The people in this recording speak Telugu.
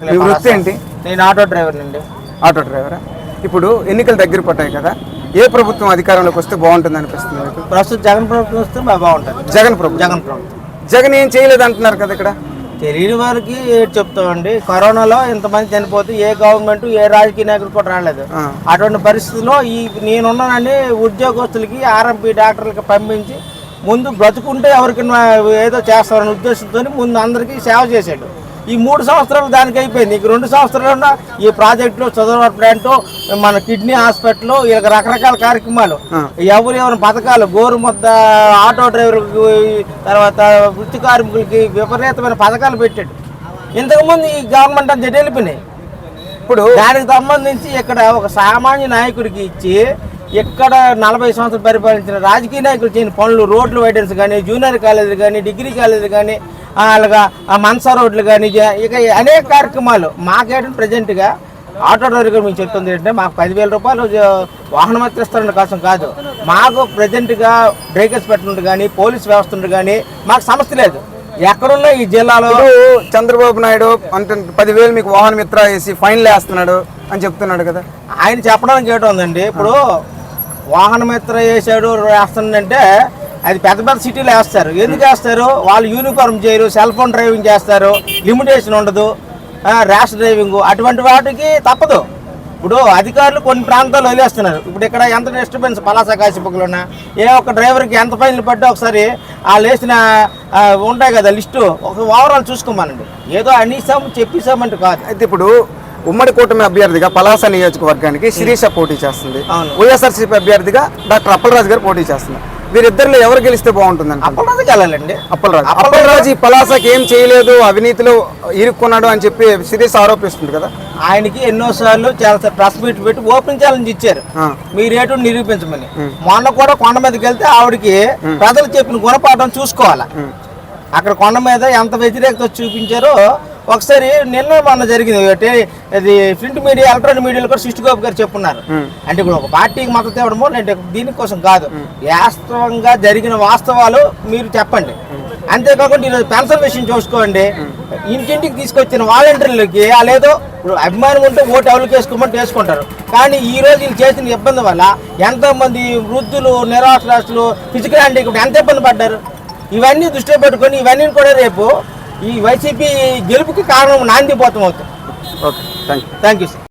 మీ వృత్తి ఏంటి? నేను ఆటో డ్రైవర్ అండి. ఆటో డ్రైవరా? ఇప్పుడు ఎన్నికలు దగ్గర పడ్డాయి కదా, ఏ ప్రభుత్వం అధికారంలోకి వస్తే బాగుంటుంది అనిపిస్తుంది మీకు? ప్రస్తుతం జగన్ ప్రభుత్వం వస్తే బాగుంటుంది. జగన్ ప్రభుత్వం జగన్ ఏం చేయలేదు అంటున్నారు కదా ఇక్కడ. తెలియని వారికి చెప్తామండి. కరోనాలో ఇంతమంది చనిపోతే ఏ గవర్నమెంట్ ఏ రాజకీయ నాయకులు కూడా రాలేదు. అటువంటి పరిస్థితుల్లో నేనున్నానని ఉద్యోగస్తులకి ఆర్ఎంపీ డాక్టర్లకి పంపించి ముందు బ్రతుకుంటే ఎవరికి ఏదో చేస్తారనే ఉద్దేశంతో ముందు అందరికీ సేవ చేశాడు. ఈ 3 సంవత్సరాలు దానికి అయిపోయింది. ఇంక 2 సంవత్సరాలు ఈ ప్రాజెక్టులు, చదువు ప్లాంట్, మన కిడ్నీ హాస్పిటల్, ఇక రకరకాల కార్యక్రమాలు, ఎవరి పథకాలు, గోరు ముద్ద, ఆటో డ్రైవర్కి, తర్వాత వృత్తి కార్మికులకి విపరీతమైన పథకాలు పెట్టాడు. ఇంతకుముందు ఈ గవర్నమెంట్ అంతా వెళ్ళిపోయినాయి. ఇప్పుడు దానికి సంబంధించి ఇక్కడ ఒక సామాన్య నాయకుడికి ఇచ్చి ఇక్కడ 40 సంవత్సరాలు పరిపాలించిన రాజకీయ నాయకులు చేయని పనులు, రోడ్లు వైడెన్స్ కానీ, జూనియర్ కాలేజీలు కానీ, డిగ్రీ కాలేజీలు కానీ, అలాగా మనసా రోడ్లు కానీ, ఇక అనేక కార్యక్రమాలు మాకేంటంటే ప్రజెంట్గా ఆటో డ్రైవర్గా మేము చెప్తుంది ఏంటంటే మాకు 10,000 రూపాయలు వాహనం ఇస్తారన్న కోసం కాదు. మాకు ప్రజెంట్గా బ్రేకర్స్ పెట్టినట్టు కానీ, పోలీస్ వ్యవస్థ ఉండి కానీ మాకు సమస్య లేదు. ఎక్కడున్నా ఈ జిల్లాలో చంద్రబాబు నాయుడు అంటే 10,000 మీకు వాహన మిత్ర వేసి ఫైన్లు వేస్తున్నాడు అని చెప్తున్నాడు కదా. ఆయన చెప్పడానికి ఏంటో ఉందండి. ఇప్పుడు వాహన మిత్ర వేసాడు వేస్తుందంటే అది పెద్ద పెద్ద సిటీలో వేస్తారు. ఎందుకు వేస్తారు? వాళ్ళు యూనిఫామ్ చేయరు, సెల్ ఫోన్ డ్రైవింగ్ చేస్తారు, లిమిటేషన్ ఉండదు, ర్యాష్ డ్రైవింగ్, అటువంటి వాటికి తప్పదు. ఇప్పుడు అధికారులు కొన్ని ప్రాంతాల్లో వదిలేస్తున్నారు. ఇప్పుడు ఇక్కడ ఎంత డిస్టర్బెన్స్ పలాస కాశీపక్కలున్నా ఏ ఒక్క డ్రైవర్కి ఎంత ఫైన్లు పడ్డా ఒకసారి వాళ్ళు వేసిన ఉంటాయి కదా లిస్టు, ఒక ఓవరాల్ చూసుకోమనండి. ఏదో అనేసాము చెప్పేసామంటే కాదు. అయితే ఇప్పుడు ఉమ్మడి కూటమి అభ్యర్థిగా పలాస నియోజకవర్గానికి శిరీష పోటీ చేస్తుంది, వైఎస్ఆర్సీపీ అభ్యర్థిగా డాక్టర్ అప్పలరాజు గారు పోటీ చేస్తున్నారు. వీరిద్దరిలో ఎవరు గెలిస్తే బాగుంటుందండి? అప్పలరాజుకి వెళ్ళాలండి. అప్పలరాజు ఈ పలాసకి ఏం చేయలేదు, అవినీతిలో ఇరుక్కున్నాడు అని చెప్పి శిరీష ఆరోపిస్తుంది కదా. ఆయనకి ఎన్నోసార్లు చాలా ప్రెస్ మీట్ పెట్టి ఓపెన్ ఛాలెంజ్ ఇచ్చారు, మీ రేటు నిరూపించమని. మొన్న కూడా కొండ మీదకి వెళ్తే ఆవిడకి ప్రజలు చెప్పిన గుణపాఠం చూసుకోవాలా. అక్కడ కొండ మీద ఎంత వ్యతిరేకత చూపించారో ఒకసారి నిన్న మొన్న జరిగింది. అది ప్రింట్ మీడియా, ఎలక్ట్రానిక్ మీడియాలో కూడా సృష్టిగోపి గారు చెప్పున్నారు. అంటే ఇప్పుడు ఒక పార్టీకి మద్దతు ఇవ్వడమో అంటే దీనికోసం కాదు, వాస్తవంగా జరిగిన వాస్తవాలు మీరు చెప్పండి. అంతేకాకుండా ఈరోజు పెన్షన్ విషయం చూసుకోండి. ఇంటింటికి తీసుకొచ్చిన వాలంటీర్లకి లేదో ఇప్పుడు అభిమానం ఉంటే ఓటు ఎవరికి వేసుకోమంటే వేసుకుంటారు. కానీ ఈ రోజు వీళ్ళు చేసిన ఇబ్బంది వల్ల ఎంతోమంది వృద్ధులు, నిరాశ్రాస్తులు, ఫిజికల్ హ్యాండిక్యాప్డ్ ఎంత ఇబ్బంది పడ్డారు. ఇవన్నీ దృష్టిలో పెట్టుకొని ఇవన్నీ కూడా రేపు ఈ వైసీపీ గెలుపుకి కారణం నాంది పోతం అవుతుంది. Okay, thank you sir.